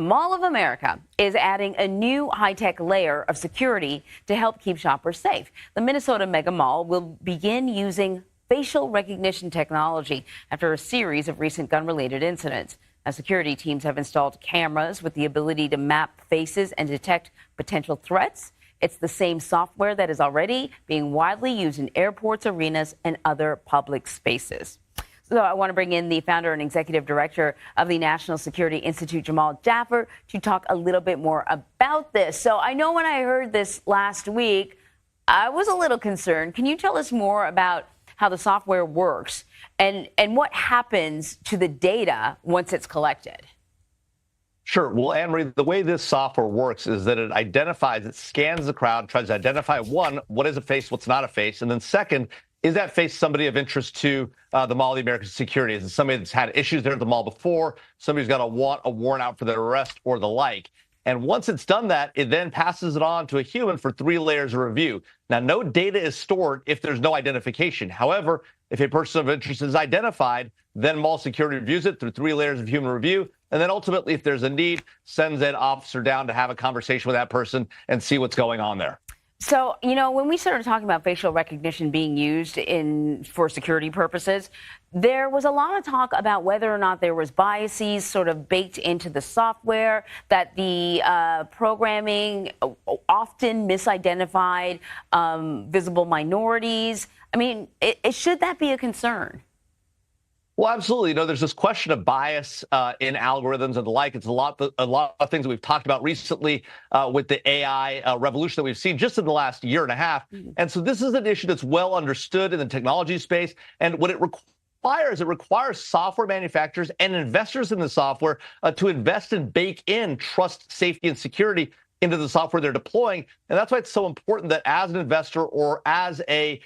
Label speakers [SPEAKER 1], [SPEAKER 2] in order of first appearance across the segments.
[SPEAKER 1] Mall of America is adding a new high-tech layer of security to help keep shoppers safe. The Minnesota Mega Mall will begin using facial recognition technology after a series of recent gun-related incidents. Now, security teams have installed cameras with the ability to map faces and detect potential threats. It's the same software that is already being widely used in airports, arenas, and other public spaces. So I want to bring in the founder and executive director of the National Security Institute, Jamil Jaffer, to talk a little bit more about this. So I know when I heard this last week, I was a little concerned. Can you tell us more about how the software works and what happens to the data once it's collected?
[SPEAKER 2] Sure. Well, Anne-Marie, the way this software works is that it scans the crowd, tries to identify, one, what is a face, what's not a face, and then second, is that face somebody of interest to the Mall of the American security? Is it somebody that's had issues there at the mall before, somebody who's got a warrant out for their arrest or the like? And once it's done that, it then passes it on to a human for 3 layers of review. Now, no data is stored if there's no identification. However, if a person of interest is identified, then mall security reviews it through 3 layers of human review. And then ultimately, if there's a need, sends an officer down to have a conversation with that person and see what's going on there.
[SPEAKER 1] So, when we started talking about facial recognition being used for security purposes, there was a lot of talk about whether or not there was biases sort of baked into the software, that the programming often misidentified visible minorities. I mean, should that be a concern?
[SPEAKER 2] Well, absolutely. There's this question of bias in algorithms and the like. It's a lot of things that we've talked about recently with the AI revolution that we've seen just in the last year and a half. And so this is an issue that's well understood in the technology space. And what it requires software manufacturers and investors in the software to invest and bake in trust, safety, and security into the software they're deploying. And that's why it's so important that as an investor or as a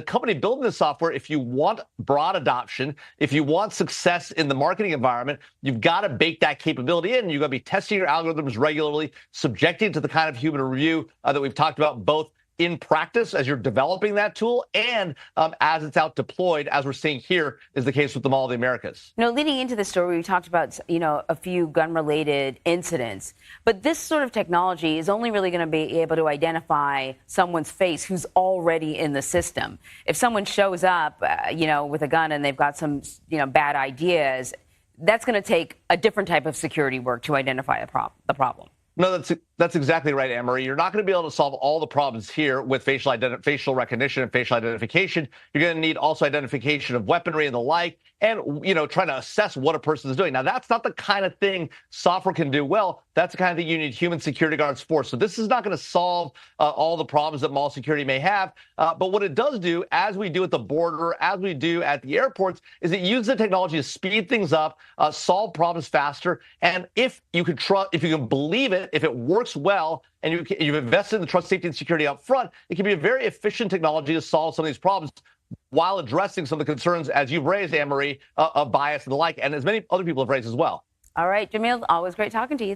[SPEAKER 2] company building this software, if you want broad adoption, if you want success in the marketing environment, you've got to bake that capability in. You've got to be testing your algorithms regularly, subjecting to the kind of human review that we've talked about, both in practice as you're developing that tool and as it's out deployed, as we're seeing here is the case with the Mall of the Americas.
[SPEAKER 1] Leading into the story, we talked about, a few gun-related incidents. But this sort of technology is only really going to be able to identify someone's face who's already in the system. If someone shows up, with a gun and they've got some, bad ideas, that's going to take a different type of security work to identify the problem.
[SPEAKER 2] No, that's exactly right, Anne-Marie. You're not going to be able to solve all the problems here with facial recognition and facial identification. You're going to need also identification of weaponry and the like, and trying to assess what a person is doing. Now, that's not the kind of thing software can do well. That's the kind of thing you need human security guards for. So this is not going to solve all the problems that mall security may have. But what it does do, as we do at the border, as we do at the airports, is it uses the technology to speed things up, solve problems faster. And if you can believe it, if it works well, and you've invested in the trust, safety, and security up front, it can be a very efficient technology to solve some of these problems while addressing some of the concerns, as you've raised, Anne-Marie, of bias and the like, and as many other people have raised as well.
[SPEAKER 1] All right, Jamil, always great talking to you.